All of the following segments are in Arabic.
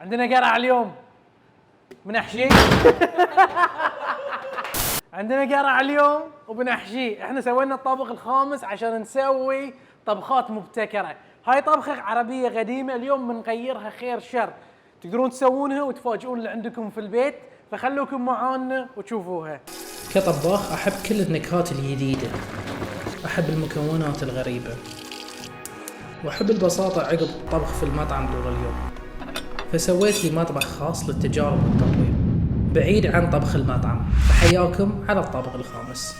عندنا قرع اليوم بنحشيه. عندنا قرع اليوم وبنحشيه. احنا سوينا الطبق الخامس عشان نسوي طبخات مبتكرة. هاي طبخة عربية قديمة، اليوم بنغيرها خير شر، تقدرون تسوونها وتفاجئون اللي عندكم في البيت، فخلوكم معانا وتشوفوها. كطباخ أحب كل النكهات الجديدة، أحب المكونات الغريبة، وأحب البساطة عقب الطبخ في المطعم طول اليوم. فسويت لي مطبخ خاص للتجارب والتطوير بعيد عن طبخ المطعم. فحياكم على الطابق الخامس.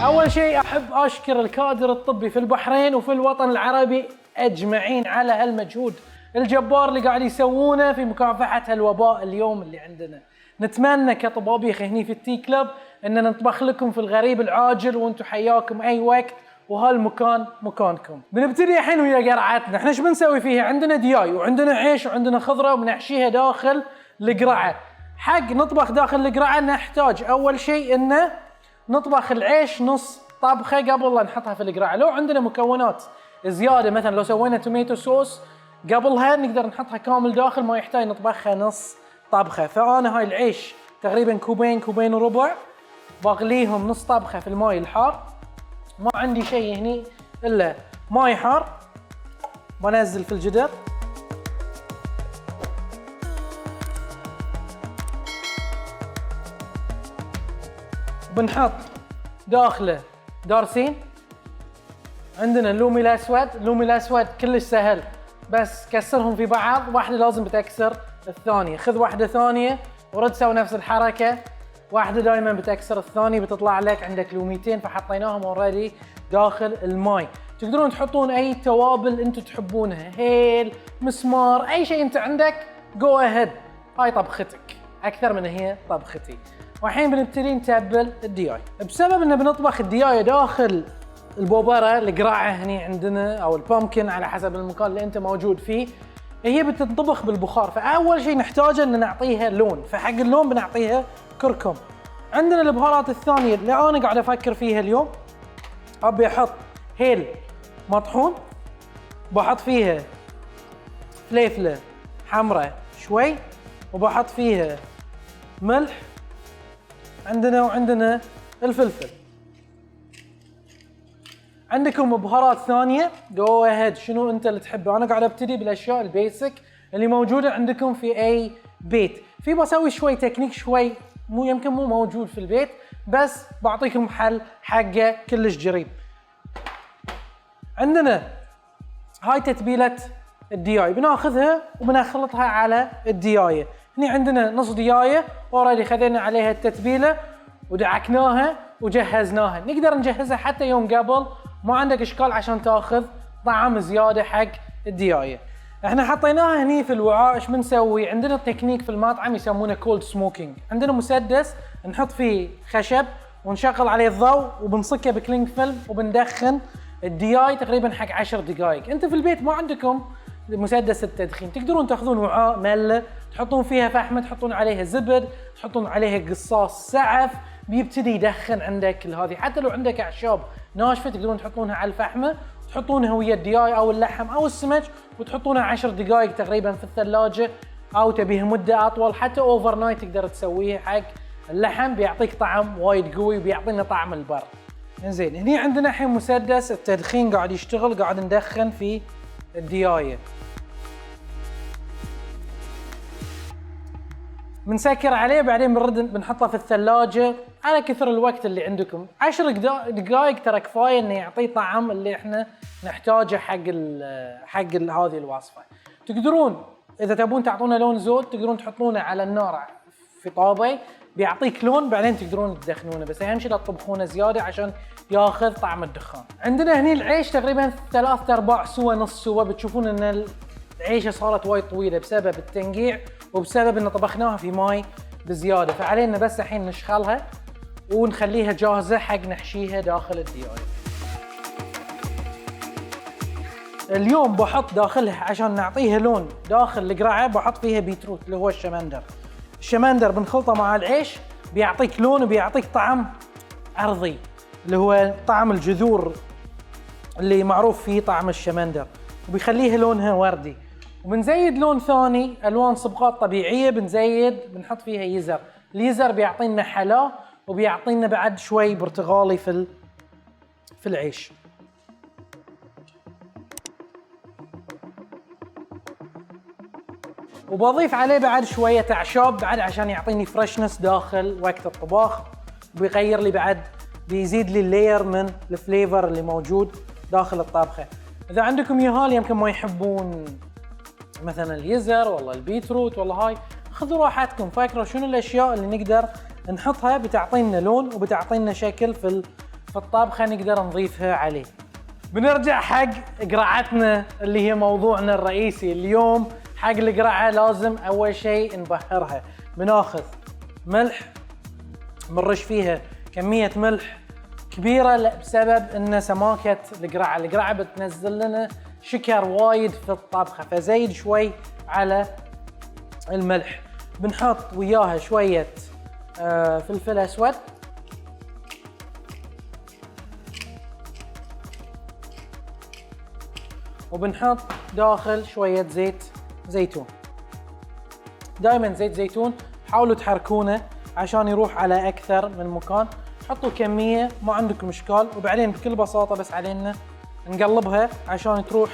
أول شيء أحب أشكر الكادر الطبي في البحرين وفي الوطن العربي أجمعين على هالمجهود الجبار اللي قاعد يسوونه في مكافحة هالوباء اليوم اللي عندنا. نتمنى كطبابيخ هني في التي كلب أن نطبخ لكم في الغريب العاجل وانتم حياكم أي وقت، وهالمكان مكانكم. بنبتدي الحين ويا قرعتنا. احنا ايش بنسوي فيها؟ عندنا دياي وعندنا عيش وعندنا خضرة وبنحشيها داخل القرعة. حق نطبخ داخل القرعة نحتاج أول شيء إنه نطبخ العيش نص طبخة قبل لا نحطها في القرعة. لو عندنا مكونات زيادة مثلا لو سوينا توميتو صوص قبلها نقدر نحطها كامل داخل، ما يحتاج نطبخها نص طبخة. فأنا هاي العيش تقريبا كوبين وربع بغليهم نص طبخة في الماء الحار. ما عندي شيء هني إلا ماي حار بنزل في الجدر. بنحط داخله دارسين. عندنا اللومي الأسود. اللومي الأسود كلش سهل، بس كسرهم في بعض، واحدة لازم بتكسر الثانية. خذ واحدة ثانية ورد سوي نفس الحركة، واحدة دائما بتكسر الثانية، بتطلع لك عندك لوميتين. فحطيناهم اوريدي داخل الماي. تقدرون تحطون اي توابل انتم تحبونها، هيل، مسمار، اي شيء انت عندك جو اهيد. هاي طبختك اكثر من هي طبختي. والحين بنبتدي نتبل الدياي. بسبب ان بنطبخ الدياي داخل البوبرة القراعة هني عندنا او البامكن على حسب المكان اللي انت موجود فيه، هي بتنطبخ بالبخار. فاول شيء نحتاجه ان نعطيها لون، فحق اللون بنعطيها كركم. عندنا البهارات الثانية اللي انا قاعد افكر فيها اليوم، ابي احط هيل مطحون، بحط فيها فليفلة حمراء شوي، وبحط فيها ملح. وعندنا الفلفل. عندكم بهارات ثانية جو اهيد، شنو انت اللي تحبه. انا قاعد ابتدي بالاشياء البيسك اللي موجودة عندكم في اي بيت. في بسوي شوي تكنيك شوي يمكن مو موجود في البيت، بس بعطيكم حل حقه كلش قريب. عندنا هاي تتبيلة الدياي، بناخذها وبنخلطها على الدياية. هني عندنا نص دياية اوريدي خذينا عليها التتبيلة ودعكناها وجهزناها. نقدر نجهزها حتى يوم قبل، ما عندك اشكال، عشان تاخذ طعم زيادة حق الدياية. احنا حطيناها هني في الوعاء. ايش بنسوي؟ عندنا تكنيك في المطعم يسمونه كولد سموكينج. عندنا مسدس نحط فيه خشب ونشغل عليه الضوء وبنصكه بكلينج فيلم وبندخن الدياي تقريبا حق 10 دقائق. انت في البيت ما عندكم مسدس التدخين، تقدرون تاخذون وعاء مله تحطون فيها فحمه، تحطون عليها زبد، تحطون عليها قصاص سعف، بيبتدي يدخن عندك هذه. حتى لو عندك اعشاب ناشفه تقدرون تحطونها على الفحمه، تحطونها ويا الدياي او اللحم او السمك، وتحطونها 10 دقائق تقريبا في الثلاجه، او تبيها مده اطول حتى اوفر نايت تقدر تسويها حق اللحم، بيعطيك طعم وايد قوي وبيعطينا طعم البر. زين، هني عندنا الحين مسدس التدخين قاعد يشتغل، قاعد ندخن في الديايه. بنسكر عليه، بعدين بنحطه في الثلاجة على كثر الوقت اللي عندكم. 10 دقائق ترى كفاية انه يعطيه طعم اللي احنا نحتاجه حق هذه الوصفة. تقدرون اذا تبون تعطونا لون زود تقدرون تحطونه على النار في طابة، بيعطيك لون، بعدين تقدرون تدخنونه، بس اهم شيء لا تطبخونه زيادة عشان ياخذ طعم الدخان. عندنا هني العيش تقريبا 3/4 سوا نص سوا. بتشوفون ان العيشة صارت وايد طويلة بسبب التنقيع وبسبب ان طبخناها في ماي بزيادة، فعلينا بس الحين نشخلها ونخليها جاهزة حق نحشيها داخل الدياي. اليوم بحط داخلها عشان نعطيها لون داخل القرعة، بحط فيها بيتروت اللي هو الشمندر. الشمندر بنخلطه مع العيش بيعطيك لون وبيعطيك طعم عرضي، اللي هو طعم الجذور اللي معروف فيه طعم الشمندر. وبيخليها لونها وردي. وبنزيد لون ثاني، الوان صبغات طبيعيه بنحط فيها يزر. اليزر بيعطينا حلا وبيعطينا بعد شوي برتقالي في العيش. وبضيف عليه بعد شويه اعشاب بعد عشان يعطيني فريشنس داخل وقت الطباخ، وبيغير لي بعد، بيزيد لي اللاير من الفليفر اللي موجود داخل الطبخه. اذا عندكم يهال يمكن ما يحبون مثلا اليزر والله البيتروت والله هاي، خذوا راحتكم، فكروا شنو الاشياء اللي نقدر نحطها بتعطينا لون وبتعطينا شكل في الطبخه نقدر نضيفها عليه. بنرجع حق قرعتنا اللي هي موضوعنا الرئيسي اليوم. حق القرعه لازم اول شيء نبهرها. بناخذ ملح، بنرش فيها كميه ملح كبيره بسبب ان سماكه القرعه بتنزل لنا شكر وايد في الطبخه، فزيد شوي على الملح. بنحط وياها شويه فلفل اسود، وبنحط داخل شويه زيت زيتون. دائما زيت زيتون حاولوا تحركونه عشان يروح على اكثر من مكان. حطوا كميه ما عندكم اشكال، وبعدين بكل بساطه بس علينا نقلبها عشان تروح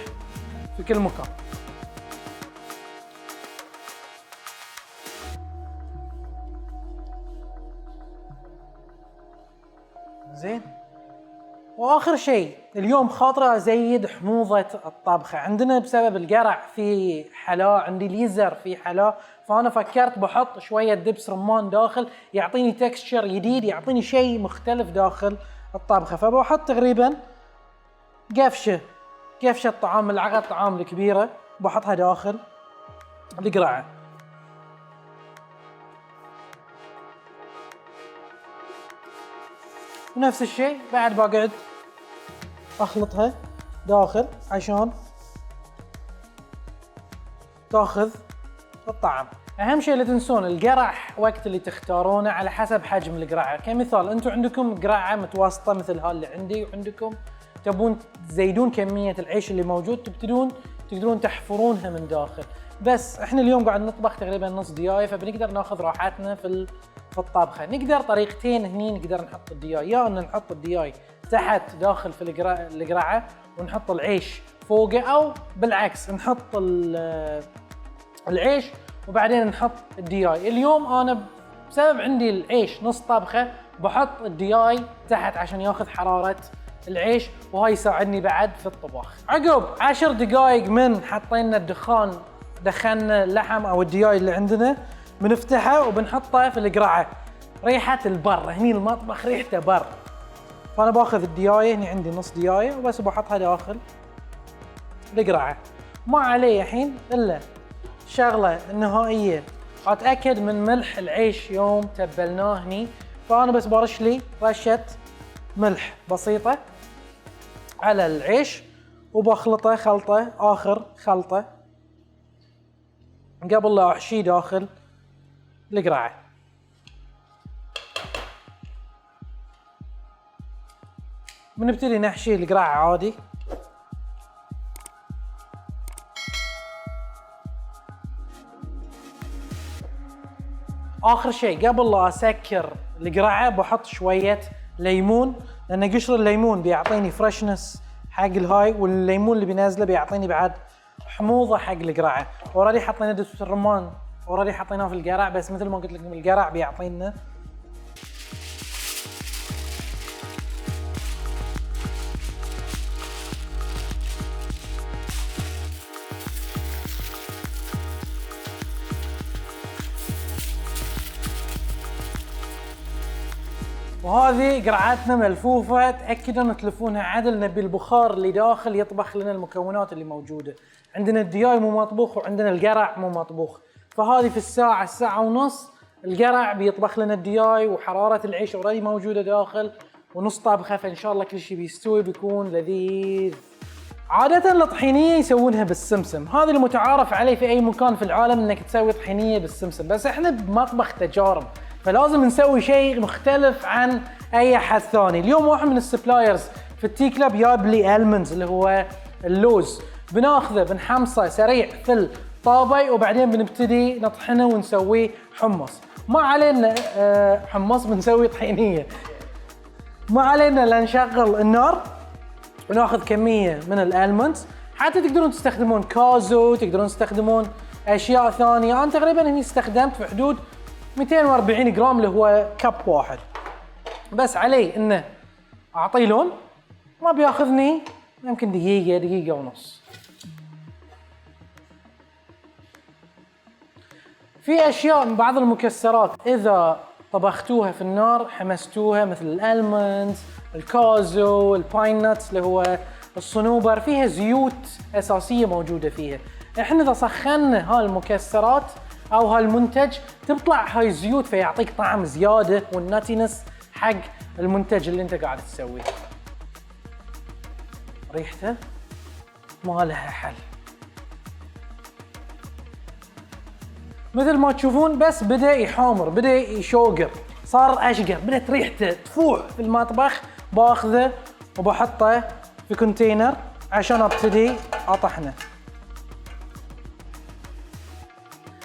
في كل مكان. زين. واخر شيء اليوم خاطره ازيد حموضه الطبخه. عندنا بسبب القرع في حلا، عندي اليزر في حلا، فانا فكرت بحط شويه دبس رمان داخل يعطيني تكستشر جديد، يعطيني شيء مختلف داخل الطبخه. فبحط تقريبا قفشه طعام، ملعقه طعام الكبيره بحطها داخل القرعه. ونفس الشيء بعد بقعد اخلطها داخل عشان تاخذ الطعم. اهم شيء لا تنسون القرع وقت اللي تختارونه على حسب حجم القرعه. كمثال انتم عندكم قرعه متوسطه مثل هاللي عندي، وعندكم تبون تزيدون كميه العيش اللي موجود، تقدرون تحفرونها من داخل. بس احنا اليوم قاعد نطبخ تقريبا نص ديايه، فبنقدر ناخذ راحتنا في الطبخه. نقدر طريقتين هني نقدر نحط الدياي، يا ان نحط الدياي تحت داخل في القرعه ونحط العيش فوقه، او بالعكس نحط العيش وبعدين نحط الدياي. اليوم انا بسبب عندي العيش نص طبخه بحط الدياي تحت عشان ياخذ حراره العيش، وهاي يساعدني بعد في الطبخ. عقب 10 دقائق من حطينا الدخان، دخلنا اللحم او الدياي اللي عندنا، بنفتحه وبنحطه في القرعه. ريحه البر هني المطبخ ريحته بر، فانا باخذ الديايه، هني عندي نص ديايه وبس بحطها داخل القرعه. ما علي الحين الا الشغله النهائيه، اتاكد من ملح العيش يوم تبلناه هني. فانا بس برش لي رشه ملح بسيطه على العيش وبخلطه خلطه، اخر خلطه قبل لا احشيه داخل القرعه. بنبتدي نحشي القرعه عادي. اخر شيء قبل لا اسكر القرعه بحط شويه ليمون، لان قشر الليمون بيعطيني فريشنس حق الهاي، والليمون اللي بينزله بيعطيني بعد حموضه حق القرعه. اوريدي حطينا دبس الرمان، اوريدي حطيناه في القرع، بس مثل ما قلت لكم القرع بيعطينا وهذه قرعتنا ملفوفه. تاكدوا ان تلفونها عدل، نبي البخار اللي داخل يطبخ لنا المكونات اللي موجوده. عندنا الدياي مو مطبوخ وعندنا القرع مو مطبوخ، فهذه في الساعه ونص القرع بيطبخ لنا الدياي، وحراره العيش اوريدي موجوده داخل، ونص طبخه، فان شاء الله كل شيء بيستوي بيكون لذيذ. عادة الطحينية يسوونها بالسمسم، هذا المتعارف عليه في اي مكان في العالم انك تسوي طحينية بالسمسم، بس احنا بمطبخ تجارب فلازم نسوي شيء مختلف عن اي حد ثاني. اليوم واحد من السبلايرز في التي كلاب جاب لي المنز اللي هو اللوز، بناخذه بنحمصه سريع في الطابة وبعدين بنبتدي نطحنه ونسويه حمص. ما علينا حمص، بنسوي طحينية. ما علينا لا نشغل النار وناخذ كمية من الالموندز. حتى تقدرون تستخدمون كازو، تقدرون تستخدمون اشياء ثانية. انا تقريبا هني استخدمت في حدود 240 جرام اللي هو كب واحد. بس علي انه اعطيه لون، ما بياخذني يمكن دقيقة ونص. في اشياء من بعض المكسرات اذا طبختوها في النار حمستوها مثل الالموندز، الكازو، الباين نتس اللي هو الصنوبر، فيها زيوت اساسيه موجوده فيها. احنا اذا سخنا هاي المكسرات او هالمنتج تطلع هاي الزيوت فيعطيك طعم زياده والناتينس حق المنتج اللي انت قاعد تسويه. ريحته ما لها حل. مثل ما تشوفون بس بدأ يحامر، بدأ يشوقر، صار اشقر، بدأت ريحته تفوح في المطبخ. باخذه وبحطه في كونتينر عشان ابتدي اطحنه.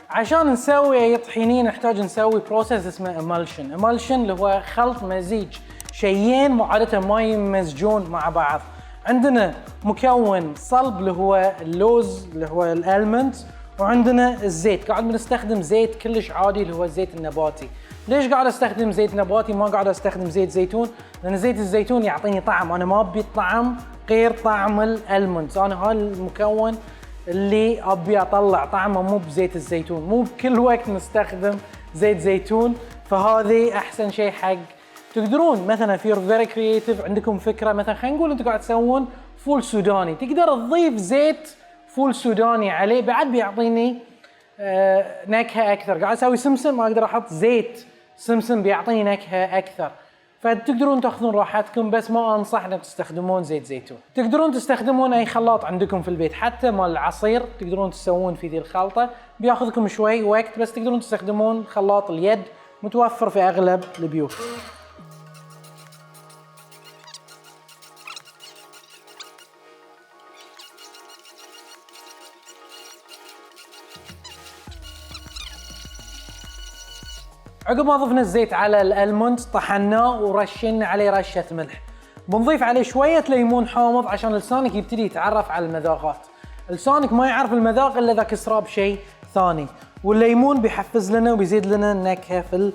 عشان نسوي اي طحينية نحتاج نسوي بروسيس اسمه امالشن. امالشن اللي هو خلط مزيج شيئين عادة ما يمزجون مع بعض. عندنا مكون صلب اللي هو اللوز اللي هو الالموندز، وعندنا الزيت. قاعد بنستخدم زيت كلش عادي اللي هو الزيت النباتي. ليش قاعد استخدم زيت نباتي ما قاعد استخدم زيت زيتون؟ لان زيت الزيتون يعطيني طعم، انا ما ابي طعم غير طعم الالموندز. انا هاي المكون اللي ابي اطلع طعمه مو بزيت الزيتون. مو بكل وقت نستخدم زيت زيتون، فهذه احسن شيء حق. تقدرون مثلا في فيري كرييتيف عندكم فكره، مثلا خلينا نقول انتم قاعد تسوون فول سوداني، تقدر تضيف زيت فول سوداني عليه بعد بيعطيني نكهه اكثر. قاعد اسوي سمسم ما اقدر احط زيت سمسم بيعطيني نكهه اكثر. فتقدرون تاخذون راحتكم، بس ما انصح انك تستخدمون زيت زيتون. تقدرون تستخدمون اي خلاط عندكم في البيت، حتى مال العصير تقدرون تسوون في ذي الخلطه، بياخذكم شوي وقت، بس تقدرون تستخدمون خلاط اليد متوفر في اغلب البيوت. عقب ما ضفنا الزيت على الالموند طحناه ورشينا عليه رشه ملح. بنضيف عليه شويه ليمون حامض عشان لسانك يبتدي يتعرف على المذاقات. لسانك ما يعرف المذاق الا اذا كسراه بشيء ثاني، والليمون بيحفز لنا وبيزيد لنا النكهه في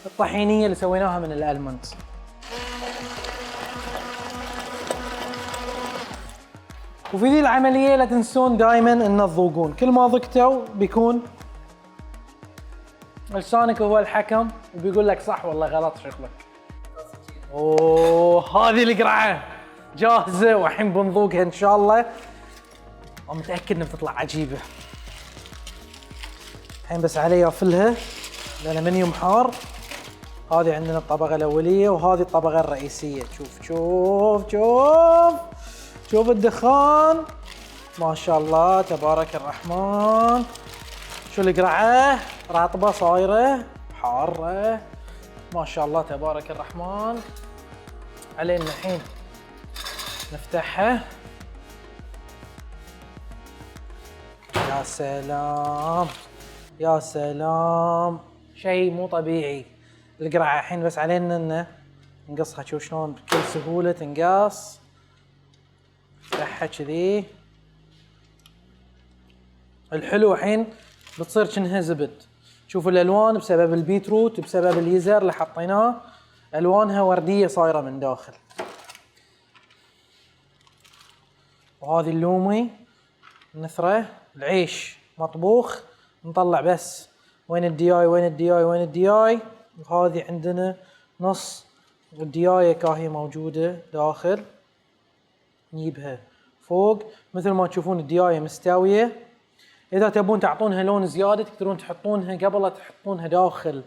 الطحينيه اللي سويناها من الالموند. وفي ذي العمليه لا تنسون دائما ان تذوقون، كل ما ذقتوا بيكون لسانك هو الحكم وبيقول لك صح والله غلط شغلك. اوه هذه القرعه جاهزه والحين بنذوقها ان شاء الله. انا متاكد انها بتطلع عجيبه. الحين بس علي اقفلها الالمنيوم حار. هذه عندنا الطبقه الاوليه وهذه الطبقه الرئيسيه. شوف شوف شوف شوف الدخان ما شاء الله تبارك الرحمن. شو القرعه رطبه صايره حاره ما شاء الله تبارك الرحمن. علينا الحين نفتحها. يا سلام يا سلام، شيء مو طبيعي القرعه. الحين بس علينا ان نقصها. شوف شلون بكل سهوله تنقص. نفتحها كذي. الحلو الحين بتصير كأنها زبد. شوفوا الالوان بسبب البيتروت بسبب اليزر اللي حطيناه، الوانها ورديه صايره من داخل. وهذه اللومي نثره. العيش مطبوخ نطلع بس وين الدياي وين الدياي وين الدياي. وهذه عندنا نص الديايه كاهي موجوده داخل، نجيبها فوق مثل ما تشوفون الديايه مستويه. اذا تبون تعطونها لون زياده تقدرون تحطونها قبل لا تحطونها داخل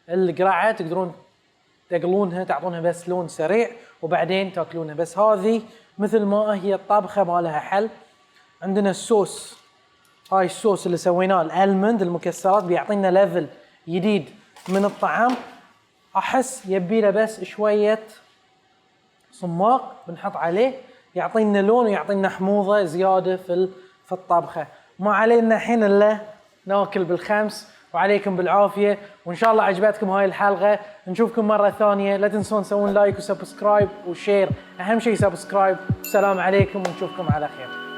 القرعه، تقدرون تقلونها تعطونها بس لون سريع وبعدين تاكلونها. بس هذه مثل ما هي الطبخه ما لها حل. عندنا الصوص، هاي الصوص اللي سويناه الالمند المكسرات بيعطينا ليفل جديد من الطعام. احس يبي له بس شويه صماق بنحط عليه يعطينا لون ويعطينا حموضه زياده في الطبخه. ما علينا الحين الا ناكل بالخمس، وعليكم بالعافيه، وان شاء الله عجبتكم هاي الحلقه. نشوفكم مره ثانيه، لا تنسون تسوون لايك وسبسكرايب وشير، اهم شيء سبسكرايب. والسلام عليكم ونشوفكم على خير.